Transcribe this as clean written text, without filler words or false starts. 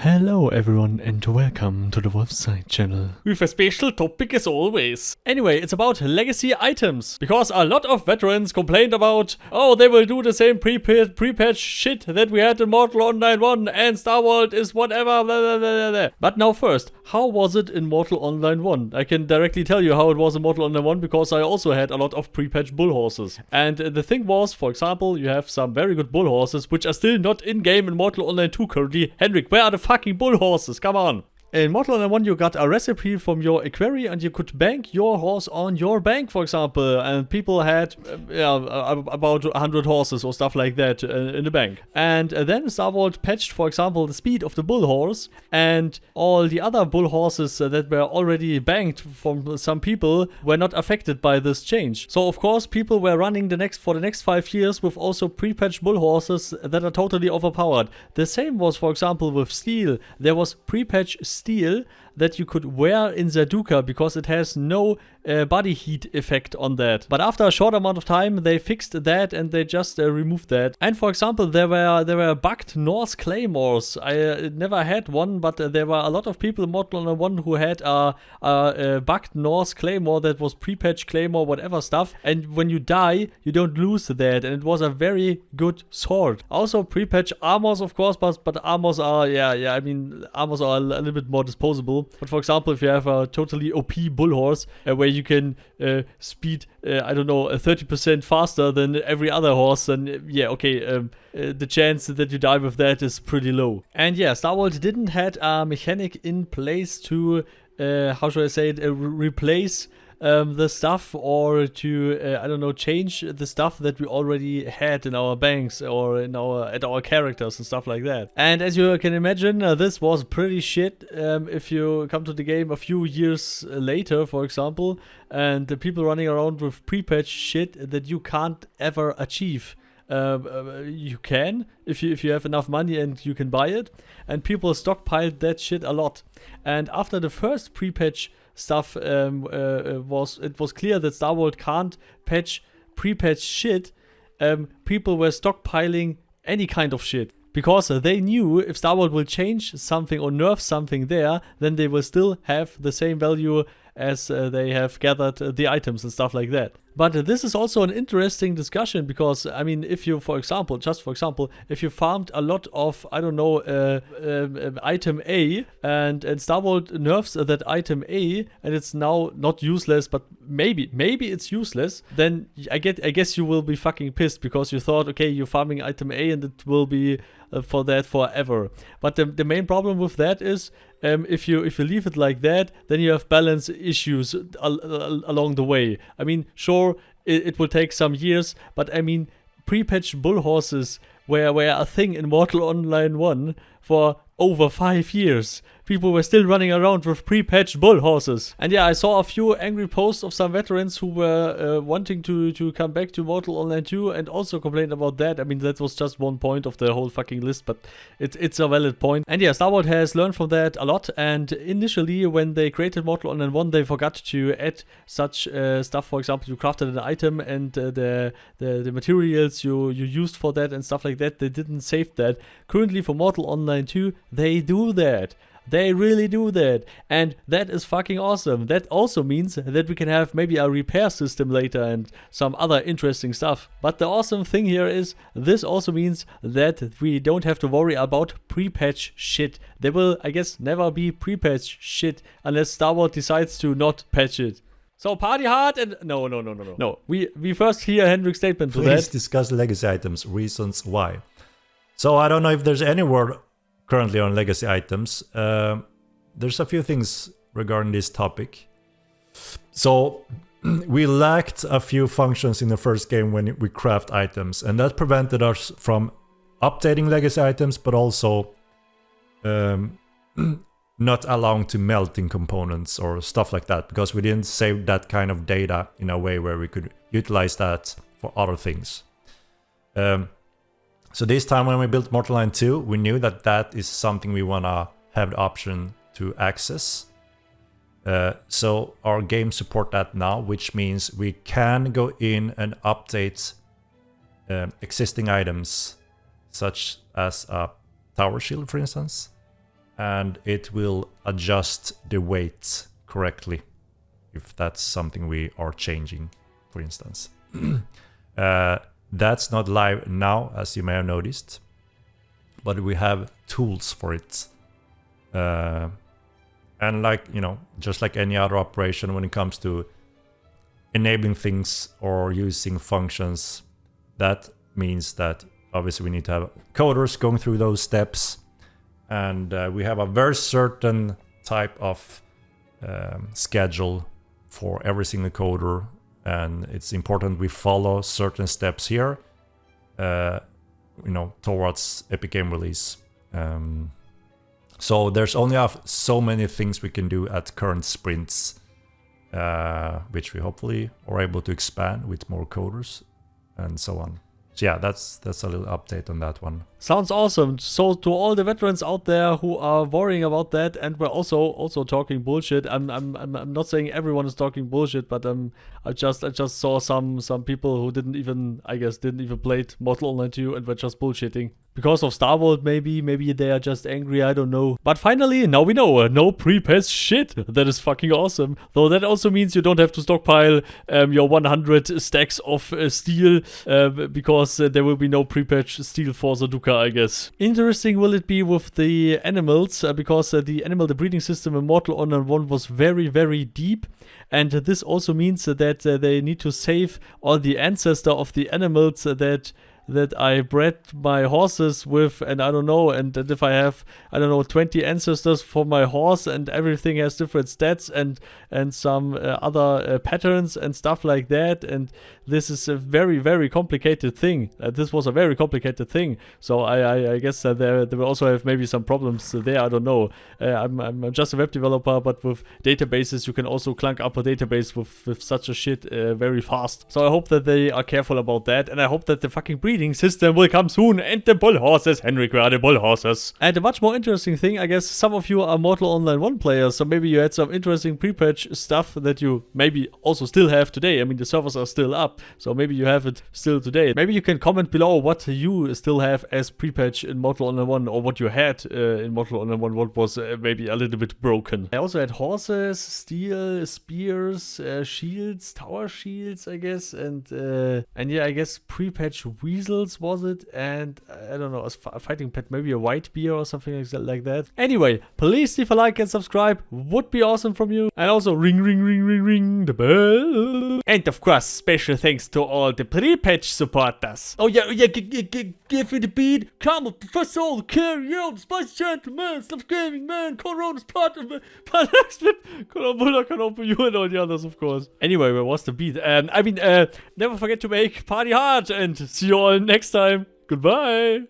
Hello everyone and welcome to the Wolfside channel. With a special topic as always. Anyway, it's about legacy items. Because a lot of veterans complained about, oh, they will do the same prepatch shit that we had in Mortal Online 1 and Star World is whatever, blah, blah, blah, blah. But now first, how was it in Mortal Online 1? I can directly tell you how it was in Mortal Online 1 because I also had a lot of prepatch bull horses. And the thing was, for example, you have some very good bull horses which are still not in-game in Mortal Online 2 currently. Henrik, where are the fucking bull horses? Come on. In Mortal Online 1 you got a recipe from your equerry and you could bank your horse on your bank, for example, and people had about 100 horses or stuff like that in the bank. And then Star Wars patched, for example, the speed of the bull horse, and all the other bull horses that were already banked from some people were not affected by this change. So of course people were running for the next 5 years with also pre-patched bull horses that are totally overpowered. The same was, for example, with steel. There was pre-patched steel that you could wear in Zaduka because it has no body heat effect on that. But after a short amount of time they fixed that and they just removed that. And for example, there were bugged Norse claymores. I never had one, but there were a lot of people in Mortal Kombat 1 who had a bugged Norse claymore that was pre-patch claymore, whatever stuff. And when you die, you don't lose that, and it was a very good sword. Also pre-patch armors, of course, but armors are armors are a little bit more disposable. But for example, if you have a totally OP bull horse where you can speed, 30% faster than every other horse, then the chance that you die with that is pretty low. And yeah, Star Wars didn't had a mechanic in place to, replace the stuff or to change the stuff that we already had in our banks or at our characters and stuff like that. And as you can imagine, this was pretty shit if you come to the game a few years later, for example, and the people running around with pre-patch shit that you can't ever achieve. You can if you have enough money and you can buy it, and people stockpiled that shit a lot. And after the first pre-patch stuff, it was clear that Star Wars can't patch pre-patch shit. People were stockpiling any kind of shit because they knew if Star Wars will change something or nerf something there, then they will still have the same value as they have gathered the items and stuff like that. But this is also an interesting discussion because, I mean, if you, for example, if you farmed a lot of, item A and Star Wars nerfs that item A and it's now not useless, but maybe it's useless, then I guess you will be fucking pissed because you thought, okay, you're farming item A and it will be for that forever. But the main problem with that is, if you leave it like that, then you have balance issues along the way. I mean, sure, it will take some years, but I mean, pre-patched bull horses were a thing in Mortal Online 1 for over 5 years. People were still running around with pre-patched bull horses. And yeah, I saw a few angry posts of some veterans who were wanting to come back to Mortal Online 2 and also complained about that. I mean, that was just one point of the whole fucking list, but it's a valid point. And yeah, Star Wars has learned from that a lot. And initially, when they created Mortal Online 1, they forgot to add such stuff. For example, you crafted an item and the materials you used for that and stuff like that, they didn't save that. Currently, for Mortal Online 2, they do that. They really do that, and that is fucking awesome. That also means that we can have maybe a repair system later and some other interesting stuff. But the awesome thing here is this also means that we don't have to worry about pre-patch shit. There will, I guess, never be pre-patch shit unless Star Wars decides to not patch it. So party hard and no. We first hear Henrik's statement to that. Please discuss legacy items, reasons why. So I don't know if there's any word currently on legacy items. There's a few things regarding this topic. So we lacked a few functions in the first game when we craft items, and that prevented us from updating legacy items, but also not allowing to melting components or stuff like that, because we didn't save that kind of data in a way where we could utilize that for other things. So this time when we built Mortal Kombat 2, we knew that is something we want to have the option to access. So our game support that now, which means we can go in and update existing items, such as a tower shield, for instance, and it will adjust the weight correctly if that's something we are changing, for instance. That's not live now, as you may have noticed, but we have tools for it. And like, you know, just like any other operation when it comes to enabling things or using functions, that means that obviously we need to have coders going through those steps. And we have a very certain type of schedule for every single coder. And it's important we follow certain steps here, you know, towards Epic Game release. So there's only so many things we can do at current sprints, which we hopefully are able to expand with more coders and so on. So yeah, that's a little update on that one. Sounds awesome. So to all the veterans out there who are worrying about that, and we're also talking bullshit. I'm not saying everyone is talking bullshit, but I just saw some people who didn't even play Mortal Online 2 and were just bullshitting. Because of Star Wars, maybe they are just angry, I don't know. But finally, now we know, no pre-patch shit. That is fucking awesome. Though that also means you don't have to stockpile your 100 stacks of steel, because there will be no pre-patch steel for Zaduka, I guess. Interesting will it be with the animals, because the breeding system in Mortal Online 1 was very, very deep. And this also means that they need to save all the ancestor of the animals that I bred my horses with, and I don't know, and that if I have, 20 ancestors for my horse, and everything has different stats and some other patterns and stuff like that, and this is a very, very complicated thing. This was a very complicated thing, so I guess there will also have maybe some problems there, I don't know. I'm just a web developer, but with databases you can also clunk up a database with such a shit very fast. So I hope that they are careful about that, and I hope that the fucking breeding system will come soon, and the bull horses, Henrik, where are the bull horses? And a much more interesting thing, I guess some of you are Mortal Online 1 players, so maybe you had some interesting pre-patch stuff that you maybe also still have today. I mean, the servers are still up, so maybe you have it still today. Maybe you can comment below what you still have as pre-patch in Mortal Online 1, or what you had in Mortal Online 1, what was maybe a little bit broken. I also had horses, steel, spears, shields, tower shields, I guess, and yeah, I guess pre-patch weasels was it, and I don't know, a fighting pet, maybe a white bear or something like that. Anyway, please leave a like and subscribe, would be awesome from you, and also ring the bell. And of course, special thanks to all the pre-patch supporters. Oh yeah, give me the beat. Carmel, Professor, Lukario, the Spice Gentleman, Stuff Gaming Man, Cologne, Paarthurnax, Cologne, Bulldog, Canopo, you and all the others, of course. Anyway, where was the beat? Never forget to make party hard, and see you all next time. Goodbye.